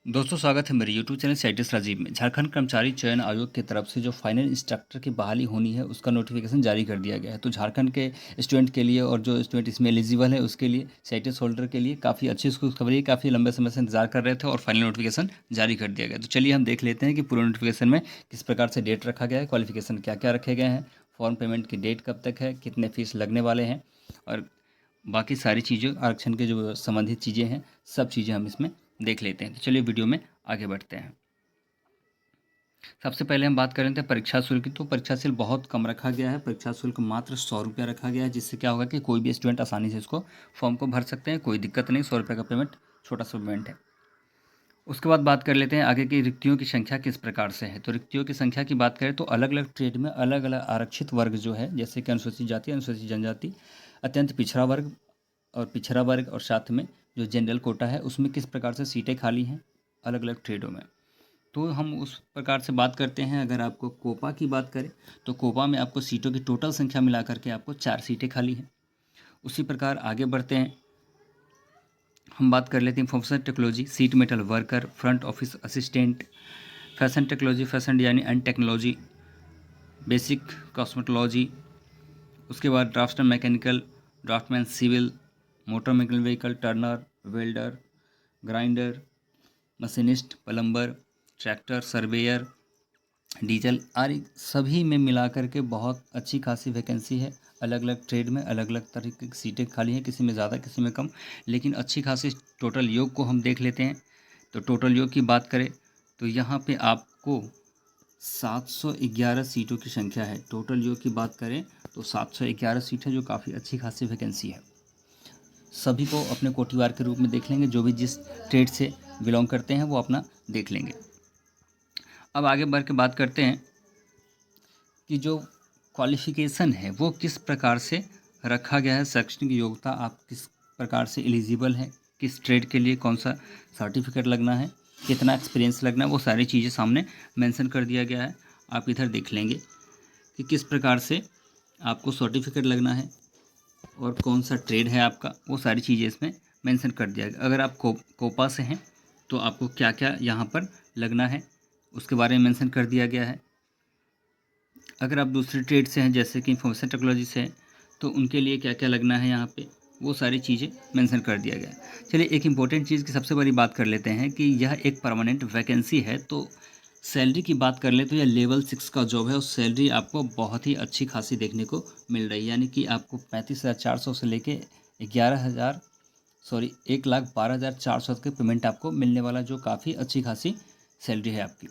दोस्तों, स्वागत है मेरे यूट्यूब चैनल साइटिस्ट राजीव में। झारखंड कर्मचारी चयन आयोग की तरफ से जो फाइनल इंस्ट्रक्टर की बहाली होनी है उसका नोटिफिकेशन जारी कर दिया गया है। तो झारखंड के स्टूडेंट के लिए और जो स्टूडेंट इसमें एलिजिबल है उसके लिए, साइटिस्ट होल्डर के लिए काफ़ी अच्छी खबर है। काफ़ी लंबे समय से इंतजार कर रहे थे और फाइनल नोटिफिकेशन जारी कर दिया गया। तो चलिए हम देख लेते हैं कि पूरे नोटिफिकेशन में किस प्रकार से डेट रखा गया है, क्वालिफिकेशन क्या क्या रखे गए हैं, फॉर्म पेमेंट की डेट कब तक है, कितने फीस लगने वाले हैं और बाकी सारी चीज़ें, आरक्षण के जो संबंधित चीज़ें हैं, सब चीज़ें हम इसमें देख लेते हैं। तो चलिए वीडियो में आगे बढ़ते हैं। सबसे पहले हम बात कर रहे थे परीक्षा शुल्क की। तो परीक्षा शुल्क बहुत कम रखा गया है। परीक्षा शुल्क मात्र 100 रुपया रखा गया है, जिससे क्या होगा कि कोई भी स्टूडेंट आसानी से इसको फॉर्म को भर सकते हैं। कोई दिक्कत नहीं, 100 रुपये का पेमेंट छोटा सा पेमेंट है। उसके बाद बात कर लेते हैं आगे की रिक्तियों की संख्या किस प्रकार से है। तो रिक्तियों की संख्या की बात करें तो अलग अलग ट्रेड में अलग अलग आरक्षित वर्ग जो है, जैसे कि अनुसूचित जाति, अनुसूचित जनजाति, अत्यंत पिछड़ा वर्ग और साथ में जो जनरल कोटा है उसमें किस प्रकार से सीटें खाली हैं अलग अलग ट्रेडों में। तो हम उस प्रकार से बात करते हैं। अगर आपको कोपा की बात करें तो कोपा में आपको सीटों की टोटल संख्या मिला करके आपको 4 सीटें खाली हैं। उसी प्रकार आगे बढ़ते हैं, हम बात कर लेते हैं information technology, sheet metal worker, front office assistant, fashion technology, fashion designing and technology, basic cosmetology. उसके बाद draftsman mechanical, draftsman civil, motor mechanical vehicle, turner, welder, grinder, machinist, plumber, tractor, surveyor, diesel आदि सभी में मिला करके बहुत अच्छी खासी वैकेंसी है। अलग अलग ट्रेड में अलग अलग तरीके की सीटें खाली हैं, किसी में ज़्यादा किसी में कम, लेकिन अच्छी खासी टोटल योग को हम देख लेते हैं। तो टोटल योग की बात करें तो यहाँ पे आपको 711 सीटों की संख्या है। टोटल योग की बात करें तो 711 सीट है, जो काफ़ी अच्छी खासी वैकेंसी है। सभी को अपने कोटिवार के रूप में देख लेंगे, जो भी जिस ट्रेड से बिलोंग करते हैं वो अपना देख लेंगे। अब आगे बढ़ के बात करते हैं कि जो क्वालिफ़िकेशन है वो किस प्रकार से रखा गया है। शैक्षणिक योग्यता, आप किस प्रकार से एलिजिबल हैं, किस ट्रेड के लिए कौन सा सर्टिफिकेट लगना है, कितना एक्सपीरियंस लगना है, वो सारी चीज़ें सामने मेंशन कर दिया गया है। आप इधर देख लेंगे कि किस प्रकार से आपको सर्टिफिकेट लगना है और कौन सा ट्रेड है आपका, वो सारी चीज़ें इसमें मेंशन कर दिया गया। अगर आप कोपा से हैं तो आपको क्या क्या यहाँ पर लगना है उसके बारे में मेंशन कर दिया गया है। अगर आप दूसरे ट्रेड से हैं, जैसे कि इंफॉर्मेशन टेक्नोलॉजी से हैं, तो उनके लिए क्या क्या लगना है यहाँ पे, वो सारी चीज़ें मेंशन कर दिया गया है। चलिए एक इम्पोर्टेंट चीज़ की सबसे बड़ी बात कर लेते हैं कि यह एक परमानेंट वैकेंसी है। तो सैलरी की बात कर ले तो यह लेवल 6 का जॉब है और सैलरी आपको बहुत ही अच्छी खासी देखने को मिल रही है। यानी कि आपको 35,400 से लेके 11,000 सॉरी 1,12,400 के पेमेंट आपको मिलने वाला, जो काफ़ी अच्छी खासी सैलरी है आपकी।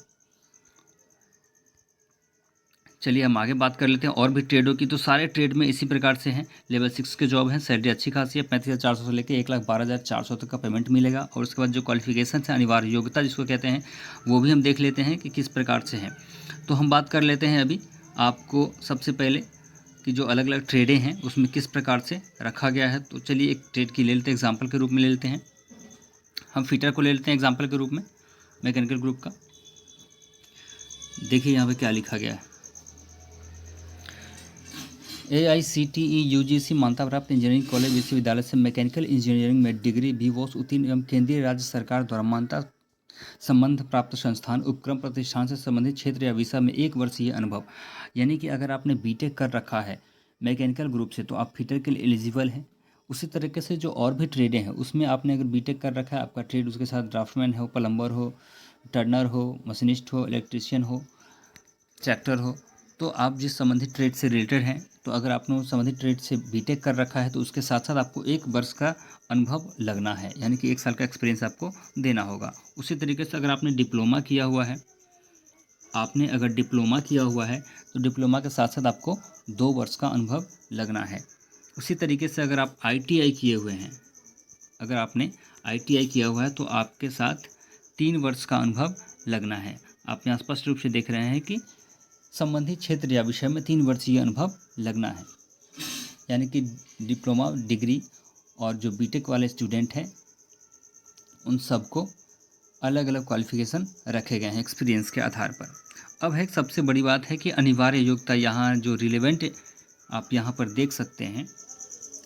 चलिए हम आगे बात कर लेते हैं और भी ट्रेडों की। तो सारे ट्रेड में इसी प्रकार से हैं, लेवल 6 के जॉब हैं, सैलरी अच्छी खासी है, 35,400 से लेकर 1,12,400 तक का पेमेंट मिलेगा। और उसके बाद जो क्वालिफिकेशन है, अनिवार्य योग्यता जिसको कहते हैं, वो भी हम देख लेते हैं कि किस प्रकार से हैं। तो हम बात कर लेते हैं अभी आपको सबसे पहले कि जो अलग अलग ट्रेडें हैं उसमें किस प्रकार से रखा गया है। तो चलिए एक ट्रेड की ले लेते हैं, एग्जाम्पल के रूप में ले लेते हैं। हम फिटर को ले लेते हैं एग्जाम्पल के रूप में, मैकेनिकल ग्रुप का। देखिए यहाँ पे क्या लिखा गया है। AICTE UGC मान्यता प्राप्त इंजीनियरिंग कॉलेज विश्वविद्यालय से मैकेनिकल इंजीनियरिंग में डिग्री विवोस उत्तीर्ण एवं केंद्रीय राज्य सरकार द्वारा मान्यता संबंध प्राप्त संस्थान उपक्रम प्रतिष्ठान से संबंधित क्षेत्र या विषय में 1 वर्षीय अनुभव। यानी कि अगर आपने बीटेक कर रखा है मैकेनिकल ग्रुप से तो आप फिटर के लिए एलिजिबल हैं। उसी तरीके से जो और भी ट्रेडें हैं उसमें आपने अगर बीटेक कर रखा है, आपका ट्रेड उसके साथ ड्राफ्टमैन हो, प्लम्बर हो, टर्नर हो, मशीनिस्ट हो, इलेक्ट्रीशियन हो, ट्रैक्टर हो, तो आप जिस संबंधित ट्रेड से रिलेटेड हैं, तो अगर आपने उस संबंधित ट्रेड से बीटेक कर रखा है तो उसके साथ साथ आपको 1 वर्ष का अनुभव लगना है, यानी कि 1 साल का एक्सपीरियंस आपको देना होगा। उसी तरीके से अगर आपने डिप्लोमा किया हुआ है, तो डिप्लोमा के साथ साथ आपको 2 वर्ष का अनुभव लगना है। उसी तरीके से अगर आप ITI किए हुए हैं, अगर आपने ITI किया हुआ है तो आपके साथ 3 वर्ष का अनुभव लगना है। आप यहाँ स्पष्ट रूप से देख रहे हैं कि संबंधित क्षेत्र या विषय में 3 वर्षीय अनुभव लगना है। यानी कि डिप्लोमा डिग्री और जो बीटेक वाले स्टूडेंट हैं उन सबको अलग अलग क्वालिफिकेशन रखे गए हैं एक्सपीरियंस के आधार पर। अब है सबसे बड़ी बात है कि अनिवार्य योग्यता, यहाँ जो रिलेवेंट आप यहाँ पर देख सकते हैं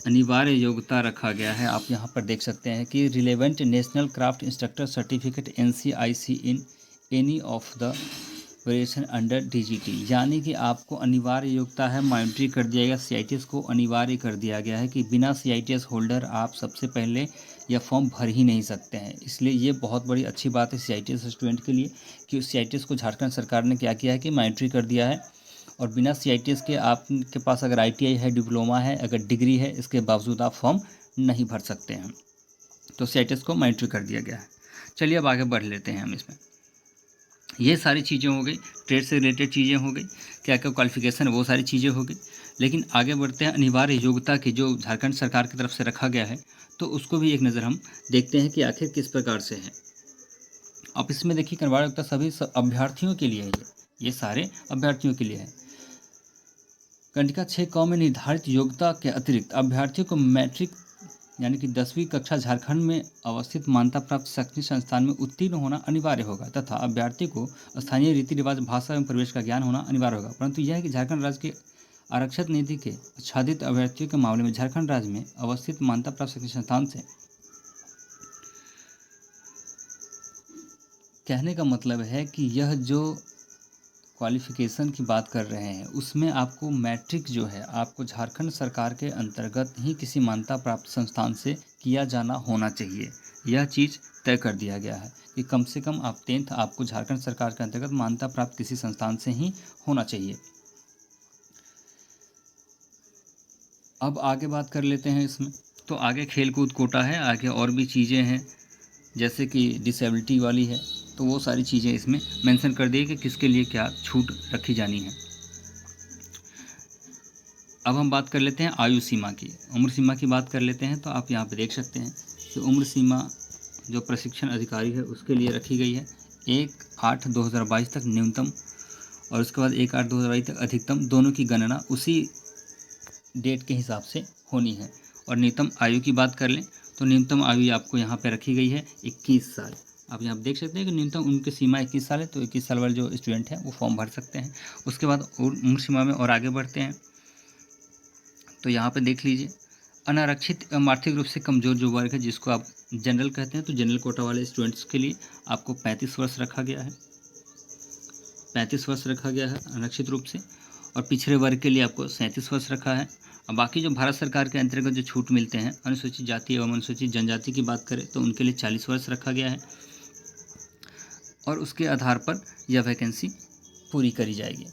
अनिवार्य योग्यता रखा गया है। आप यहाँ पर देख सकते हैं कि relevant national craft instructor certificate NCIC in any of the variation under DGT, यानी कि आपको अनिवार्य योग्यता है, मॉनिटरी कर दिया गया। CITS को अनिवार्य कर दिया गया है कि बिना CITS होल्डर आप सबसे पहले यह फॉर्म भर ही नहीं सकते हैं। इसलिए ये बहुत बड़ी अच्छी बात है CITS स्टूडेंट के लिए कि CITS को झारखंड सरकार ने क्या किया है कि मॉनिटरी कर दिया है, और बिना CITS के आपके पास अगर ITI है, डिप्लोमा है, अगर डिग्री है, इसके बावजूद आप फॉर्म नहीं भर सकते हैं। तो CITS को मॉनिटरी कर दिया गया है। चलिए अब आगे बढ़ लेते हैं हम इसमें। ये सारी चीज़ें हो गई, ट्रेड से रिलेटेड चीज़ें हो गई, क्या क्या क्वालिफिकेशन है वो सारी चीज़ें हो गई। लेकिन आगे बढ़ते हैं अनिवार्य योग्यता की जो झारखंड सरकार की तरफ से रखा गया है, तो उसको भी एक नज़र हम देखते हैं कि आखिर किस प्रकार से है। अब इसमें देखिए अनिवार्य योग्यता सभी अभ्यर्थियों के लिए है, ये सारे अभ्यर्थियों के लिए है। कंडिका 6 में निर्धारित योग्यता के अतिरिक्त अभ्यर्थियों को मैट्रिक यानी कि 10वीं कक्षा झारखंड में अवस्थित मान्यता प्राप्त शैक्षणिक संस्थान में उत्तीर्ण होना अनिवार्य होगा, तथा अभ्यर्थी को स्थानीय रीति रिवाज, भाषा एवं परिवेश का ज्ञान होना अनिवार्य होगा। परंतु यह है कि झारखंड राज्य के आरक्षित नीति के आच्छादित अभ्यर्थियों के मामले में झारखंड राज्य में अवस्थित मान्यता प्राप्त शैक्षणिक संस्थान से, कहने का मतलब है कि यह जो क्वालिफ़िकेशन की बात कर रहे हैं उसमें आपको मैट्रिक जो है आपको झारखंड सरकार के अंतर्गत ही किसी मान्यता प्राप्त संस्थान से किया जाना होना चाहिए। यह चीज़ तय कर दिया गया है कि कम से कम आप 10th आपको झारखंड सरकार के अंतर्गत मान्यता प्राप्त किसी संस्थान से ही होना चाहिए। अब आगे बात कर लेते हैं इसमें। तो आगे खेल कूद कोटा है, आगे और भी चीज़ें हैं जैसे कि डिसेबिलिटी वाली है, तो वो सारी चीज़ें इसमें मेंशन कर दी कि किसके लिए क्या छूट रखी जानी है। अब हम बात कर लेते हैं आयु सीमा की, उम्र सीमा की बात कर लेते हैं। तो आप यहाँ पे देख सकते हैं कि उम्र सीमा जो प्रशिक्षण अधिकारी है उसके लिए रखी गई है 1/8/2022 तक न्यूनतम, और उसके बाद 1/8/2022 तक अधिकतम। दोनों की गणना उसी डेट के हिसाब से होनी है। और न्यूनतम आयु की बात कर लें तो न्यूनतम आयु आपको यहाँ पे रखी गई है 21 साल। आप यहाँ देख सकते हैं कि न्यूनतम उनकी सीमा 21 साल है, तो 21 साल वाले जो स्टूडेंट हैं वो फॉर्म भर सकते हैं। उसके बाद उम्र सीमा में और आगे बढ़ते हैं तो यहाँ पे देख लीजिए अनारक्षित एवं आर्थिक रूप से कमज़ोर जो वर्ग है जिसको आप जनरल कहते हैं, तो जनरल कोटा वाले स्टूडेंट्स के लिए आपको 35 वर्ष रखा गया है, 35 वर्ष रखा गया है आरक्षित रूप से। और पिछड़े वर्ग के लिए आपको 37 वर्ष रखा है। और बाकी जो भारत सरकार के अंतर्गत जो छूट मिलते हैं अनुसूचित जाति एवं अनुसूचित जनजाति की बात करें तो उनके लिए 40 वर्ष रखा गया है, और उसके आधार पर यह वैकेंसी पूरी करी जाएगी।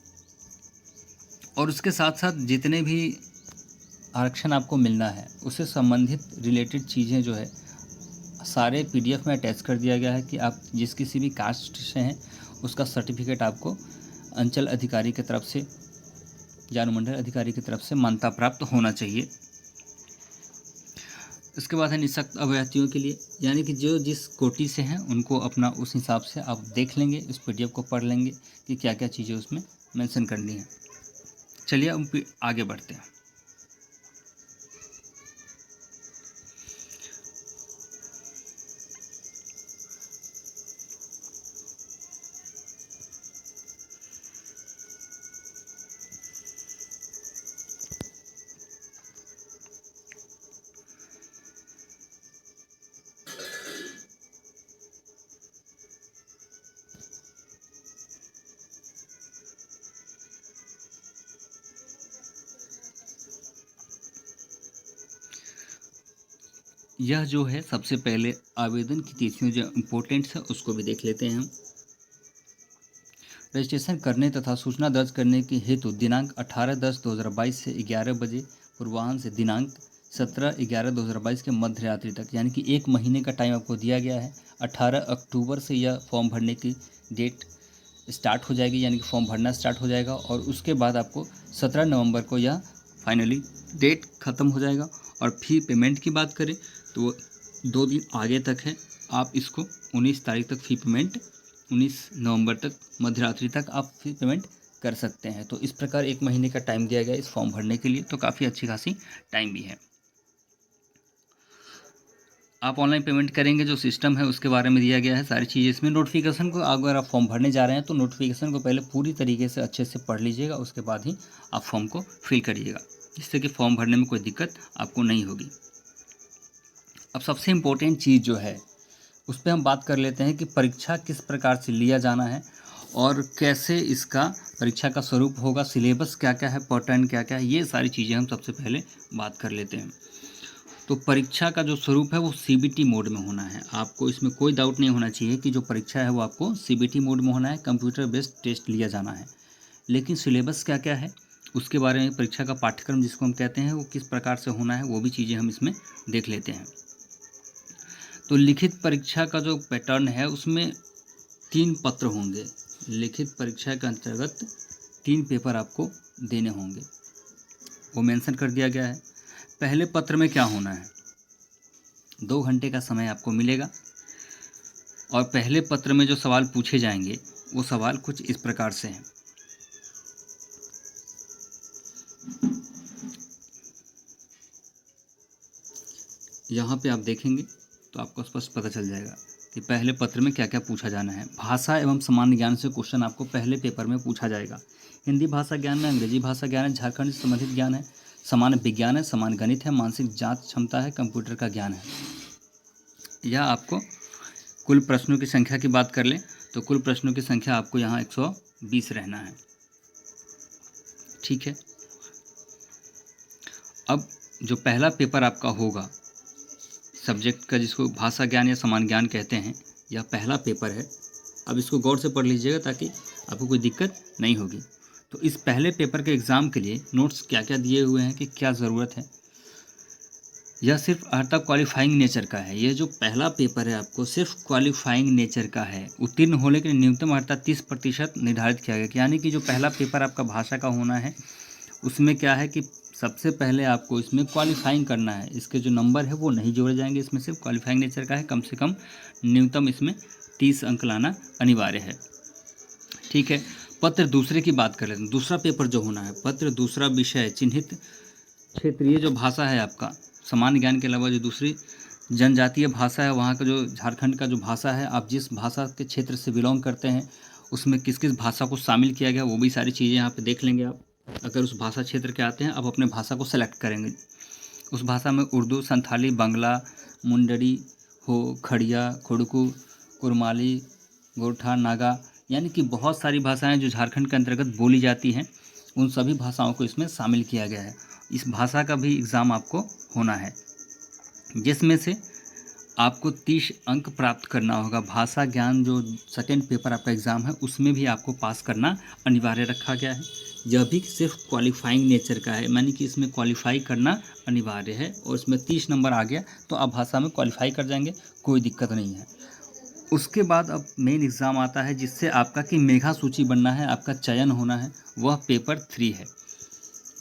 और उसके साथ साथ जितने भी आरक्षण आपको मिलना है उससे संबंधित रिलेटेड चीज़ें जो है सारे PDF में अटैच कर दिया गया है कि आप जिस किसी भी कास्ट से हैं उसका सर्टिफिकेट आपको अंचल अधिकारी की तरफ से या अनुमंडल अधिकारी की तरफ से मान्यता प्राप्त होना चाहिए। उसके बाद है निःशक्त अभ्यर्थियों के लिए, यानी कि जो जिस कोटि से हैं उनको अपना उस हिसाब से आप देख लेंगे, उस PDF को पढ़ लेंगे कि क्या क्या चीज़ें उसमें मेंशन करनी है। चलिए अब आगे बढ़ते हैं। यह जो है सबसे पहले आवेदन की तिथियों जो इम्पोर्टेंट है उसको भी देख लेते हैं हम। रजिस्ट्रेशन करने तथा सूचना दर्ज करने के हेतु दिनांक 18/10/2022 से 11 बजे पूर्वाह्न से दिनांक 17/11/2022 के मध्य रात्रि तक, यानी कि 1 महीने का टाइम आपको दिया गया है। 18 अक्टूबर से यह फॉर्म भरने की डेट स्टार्ट हो जाएगी, यानी कि फॉर्म भरना स्टार्ट हो जाएगा, और उसके बाद आपको 17 नवंबर को यह फाइनली डेट ख़त्म हो जाएगा। और फी पेमेंट की बात करें तो वो 2 दिन आगे तक है। आप इसको 19 तारीख तक फ़ी पेमेंट, 19 नवंबर तक मध्यरात्रि तक आप फ़ी पेमेंट कर सकते हैं। तो इस प्रकार 1 महीने का टाइम दिया गया इस फॉर्म भरने के लिए, तो काफ़ी अच्छी खासी टाइम भी है। आप ऑनलाइन पेमेंट करेंगे, जो सिस्टम है उसके बारे में दिया गया है सारी चीज़ें इसमें। नोटिफिकेशन को अगर आप फॉर्म भरने जा रहे हैं तो नोटिफिकेशन को पहले पूरी तरीके से अच्छे से पढ़ लीजिएगा, उसके बाद ही आप फॉर्म को फिल करिएगा। जिससे कि फॉर्म भरने में कोई दिक्कत आपको नहीं होगी। अब सबसे इम्पोर्टेंट चीज़ जो है उस पर हम बात कर लेते हैं कि परीक्षा किस प्रकार से लिया जाना है और कैसे इसका परीक्षा का स्वरूप होगा, सिलेबस क्या क्या है, पैटर्न क्या क्या है, ये सारी चीज़ें हम सबसे पहले बात कर लेते हैं। तो परीक्षा का जो स्वरूप है वो सीबीटी मोड में होना है। आपको इसमें कोई डाउट नहीं होना चाहिए कि जो परीक्षा है वो आपको सीबीटी मोड में होना है, कंप्यूटर बेस्ड टेस्ट लिया जाना है। लेकिन सिलेबस क्या क्या है उसके बारे में, परीक्षा का पाठ्यक्रम जिसको हम कहते हैं वो किस प्रकार से होना है, वो भी चीज़ें हम इसमें देख लेते हैं। तो लिखित परीक्षा का जो पैटर्न है उसमें 3 पत्र होंगे। लिखित परीक्षा के अंतर्गत 3 पेपर आपको देने होंगे, वो मेंशन कर दिया गया है। पहले पत्र में क्या होना है, 2 घंटे का समय आपको मिलेगा और पहले पत्र में जो सवाल पूछे जाएंगे वो सवाल कुछ इस प्रकार से हैं। यहाँ पे आप देखेंगे तो आपको स्पष्ट पता चल जाएगा कि पहले पत्र में क्या क्या पूछा जाना है। भाषा एवं सामान्य ज्ञान से क्वेश्चन आपको पहले पेपर में पूछा जाएगा। हिंदी भाषा ज्ञान में, अंग्रेजी भाषा ज्ञान है, झारखंड से संबंधित ज्ञान है, सामान्य विज्ञान है, सामान्य गणित है, मानसिक जांच क्षमता है, कंप्यूटर का ज्ञान है। यह आपको कुल प्रश्नों की संख्या की बात कर लें तो कुल प्रश्नों की संख्या आपको यहाँ 120 रहना है। ठीक है। अब जो पहला पेपर आपका होगा सब्जेक्ट का, जिसको भाषा ज्ञान या सामान्य ज्ञान कहते हैं, यह पहला पेपर है। अब इसको गौर से पढ़ लीजिएगा ताकि आपको कोई दिक्कत नहीं होगी। तो इस पहले पेपर के एग्ज़ाम के लिए नोट्स क्या क्या दिए हुए हैं कि क्या ज़रूरत है, यह सिर्फ अर्हता क्वालिफाइंग नेचर का है। ये जो पहला पेपर है आपको सिर्फ क्वालिफाइंग नेचर का है। उत्तीर्ण होने के लिए न्यूनतम अर्हता 30% निर्धारित किया गया, यानी कि जो पहला पेपर आपका भाषा का होना है उसमें क्या है कि सबसे पहले आपको इसमें क्वालिफाइंग करना है। इसके जो नंबर है वो नहीं जोड़े जाएंगे, इसमें सिर्फ क्वालिफाइंग नेचर का है। कम से कम न्यूनतम इसमें 30 अंक लाना अनिवार्य है। ठीक है। पत्र दूसरे की बात कर लेते हैं। दूसरा पेपर जो होना है, पत्र दूसरा विषय चिन्हित क्षेत्रीय जो भाषा है आपका, सामान्य ज्ञान के अलावा जो दूसरी जनजातीय भाषा है वहाँ का, जो झारखंड का जो भाषा है, आप जिस भाषा के क्षेत्र से बिलोंग करते हैं उसमें किस किस भाषा को शामिल किया गया वो भी सारी चीज़ें यहाँ पे देख लेंगे आप। अगर उस भाषा क्षेत्र के आते हैं आप अपने भाषा को सेलेक्ट करेंगे। उस भाषा में उर्दू, संथाली, बांग्ला, मुंडरी हो, खड़िया, खुड़कू, कुरमाली, गोरठा, नागा, यानी कि बहुत सारी भाषाएं जो झारखंड के अंतर्गत बोली जाती हैं उन सभी भाषाओं को इसमें शामिल किया गया है। इस भाषा का भी एग्ज़ाम आपको होना है जिसमें से आपको 30 अंक प्राप्त करना होगा। भाषा ज्ञान जो सेकेंड पेपर आपका एग्ज़ाम है उसमें भी आपको पास करना अनिवार्य रखा गया है। यह भी सिर्फ क्वालिफाइंग नेचर का है, यानी कि इसमें क्वालिफाई करना अनिवार्य है और इसमें 30 नंबर आ गया तो आप भाषा में क्वालिफाई कर जाएंगे, कोई दिक्कत नहीं है। उसके बाद अब मेन एग्ज़ाम आता है जिससे आपका कि मेधा सूची बनना है, आपका चयन होना है, वह पेपर 3 है।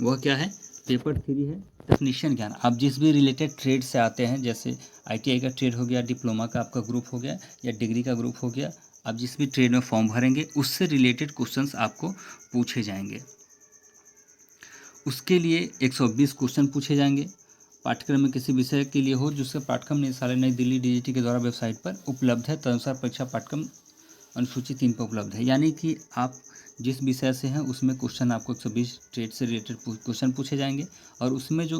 वह क्या है, पेपर 3 है टेक्नीशियन ज्ञान। आप जिस भी रिलेटेड ट्रेड से आते हैं, जैसे आईटीआई का ट्रेड हो गया, डिप्लोमा का आपका ग्रुप हो गया या डिग्री का ग्रुप हो गया, आप जिस भी ट्रेड में फॉर्म भरेंगे उससे रिलेटेड क्वेश्चंस आपको पूछे जाएंगे। उसके लिए 120 क्वेश्चन पूछे जाएंगे। पाठ्यक्रम में किसी विषय के लिए हो जिसका पाठ्यक्रम निदेशालय नई दिल्ली डीजीटी के द्वारा वेबसाइट पर उपलब्ध है, तदनुसार परीक्षा पाठ्यक्रम अनुसूची 3 पर उपलब्ध है। यानी कि आप जिस विषय से हैं उसमें क्वेश्चन आपको 120 ट्रेड से रिलेटेड क्वेश्चन पूछे जाएंगे और उसमें जो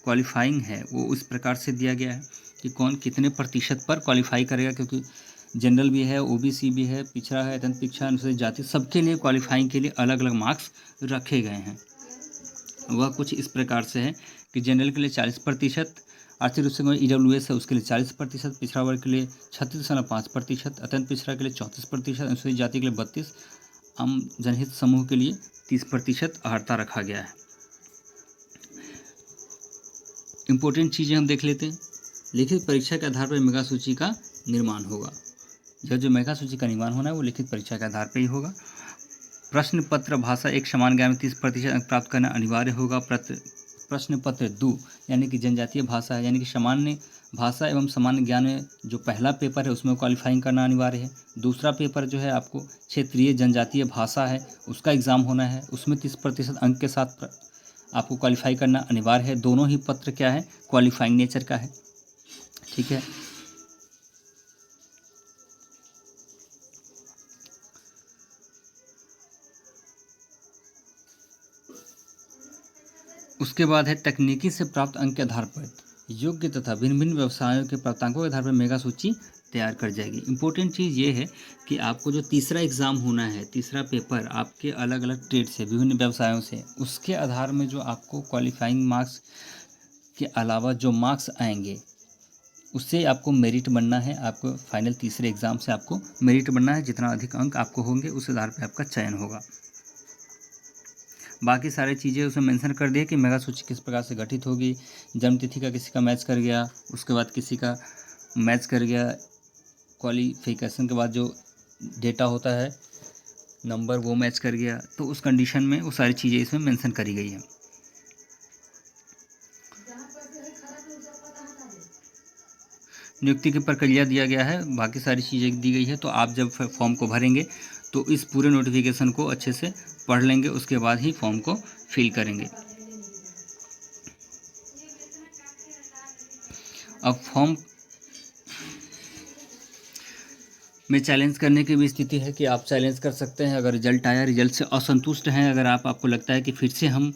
क्वालिफाइंग है वो इस प्रकार से दिया गया है कि कौन कितने प्रतिशत पर क्वालिफाई करेगा, क्योंकि जनरल भी है, ओबीसी भी है, पिछड़ा है, अत्यंत पिछड़ा, अनुसूचित जाति, सबके लिए क्वालिफाइंग के लिए अलग अलग मार्क्स रखे गए हैं। वह कुछ इस प्रकार से है कि जनरल के लिए 40%, आर्थिक रूप से ईडब्ल्यूएस है उसके लिए 40%, पिछड़ा वर्ग के लिए 36.5%, अत्यंत पिछड़ा के लिए 34%, अनुसूचित जाति के लिए 32%, आम जनहित समूह के लिए 30% अर्हता रखा गया है। इम्पोर्टेंट चीज़ें हम देख लेते हैं। लिखित परीक्षा के आधार पर मेगा सूची का निर्माण होगा। यह जो मेगा सूची का निर्माण होना है वो लिखित परीक्षा के आधार पर ही होगा। प्रश्न पत्र भाषा एक समान ज्ञान में 30% अंक प्राप्त करना अनिवार्य होगा। प्रश्न पत्र 2 यानी कि जनजातीय भाषा है, यानी कि सामान्य भाषा एवं सामान्य ज्ञान में जो पहला पेपर है उसमें क्वालिफाइंग करना अनिवार्य है। दूसरा पेपर जो है आपको क्षेत्रीय जनजातीय भाषा है उसका एग्ज़ाम होना है, उसमें 30% अंक के साथ आपको क्वालिफाई करना अनिवार्य है। दोनों ही पत्र क्या है, क्वालिफाइंग नेचर का है। ठीक है। उसके बाद है तकनीकी से प्राप्त अंक के आधार पर योग्य तथा भिन्न भिन्न व्यवसायों के प्राप्तांकों के आधार पर मेगा सूची तैयार कर जाएगी। इंपॉर्टेंट चीज़ ये है कि आपको जो तीसरा एग्ज़ाम होना है, तीसरा पेपर आपके अलग अलग ट्रेड से, विभिन्न व्यवसायों से, उसके आधार में जो आपको क्वालिफाइंग मार्क्स के अलावा जो मार्क्स आएंगे उससे आपको मेरिट बनना है। आपको फाइनल तीसरे एग्ज़ाम से आपको मेरिट बनना है। जितना अधिक अंक आपको होंगे उस आधार पर आपका चयन होगा। बाकी सारी चीज़ें उसमें मेंशन कर दिए कि मेगा सूची किस प्रकार से गठित होगी। जन्म तिथि का किसी का मैच कर गया, उसके बाद किसी का मैच कर गया, क्वालिफिकेशन के बाद जो डेटा होता है नंबर वो मैच कर गया, तो उस कंडीशन में वो सारी चीज़ें इसमें मेंशन करी गई हैं। नियुक्ति की प्रक्रिया दिया गया है, बाकी सारी चीज़ें दी गई है। तो आप जब फॉर्म को भरेंगे तो इस पूरे नोटिफिकेशन को अच्छे से पढ़ लेंगे, उसके बाद ही फॉर्म को फिल करेंगे। अब फॉर्म में चैलेंज करने की भी स्थिति है कि आप चैलेंज कर सकते हैं। अगर रिजल्ट आया, रिजल्ट से असंतुष्ट हैं, अगर आपको लगता है कि फिर से हम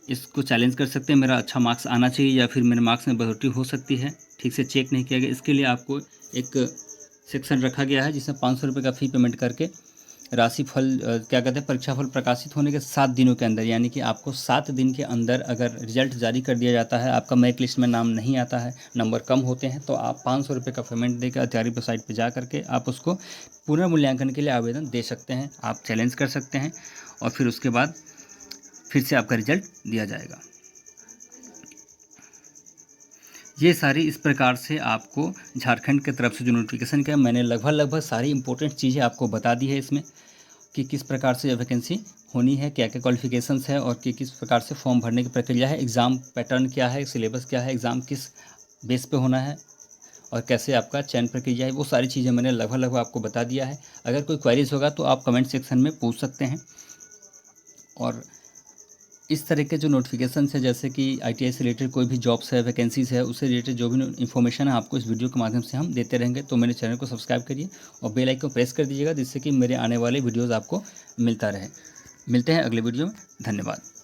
इसको चैलेंज कर सकते हैं, मेरा अच्छा मार्क्स आना चाहिए या फिर मेरे मार्क्स में बढ़ोतरी हो सकती है, ठीक से चेक नहीं किया गया, इसके लिए आपको एक सेक्शन रखा गया है जिसमें 500 रुपये का फ़ी पेमेंट करके राशिफल क्या कहते हैं, परीक्षाफल प्रकाशित होने के 7 दिनों के अंदर, यानी कि आपको 7 दिन के अंदर अगर रिजल्ट जारी कर दिया जाता है, आपका मेरिट लिस्ट में नाम नहीं आता है, नंबर कम होते हैं, तो आप 500 रुपये का पेमेंट देकर अधिकारी वेबसाइट पर जा करके आप उसको पुनर्मूल्यांकन के लिए आवेदन दे सकते हैं। आप चैलेंज कर सकते हैं और फिर उसके बाद फिर से आपका रिजल्ट दिया जाएगा। ये सारी इस प्रकार से आपको झारखंड की तरफ से जो नोटिफिकेशन किया, मैंने लगभग सारी इंपॉर्टेंट चीज़ें आपको बता दी है इसमें कि किस प्रकार से वैकेंसी होनी है, क्या क्या क्वालिफिकेशंस है और किस प्रकार से फॉर्म भरने की प्रक्रिया है, एग्ज़ाम पैटर्न क्या है, सिलेबस क्या है, एग्ज़ाम किस बेस पे होना है और कैसे आपका चयन प्रक्रिया है, वो सारी चीज़ें मैंने लगभग आपको बता दिया है। अगर कोई क्वेरीज होगा तो आप कमेंट सेक्शन में पूछ सकते हैं। और इस तरह के जो नोटिफिकेशन है, जैसे कि ITI से रिलेटेड कोई भी जॉब्स है, वैकेंसीज़ है, उससे रिलेटेड जो भी इन्फॉर्मेशन है आपको इस वीडियो के माध्यम से हम देते रहेंगे। तो मेरे चैनल को सब्सक्राइब करिए और बेल आइकन को प्रेस कर दीजिएगा, जिससे कि मेरे आने वाले वीडियोज़ आपको मिलता रहे। मिलते हैं अगले वीडियो में। धन्यवाद।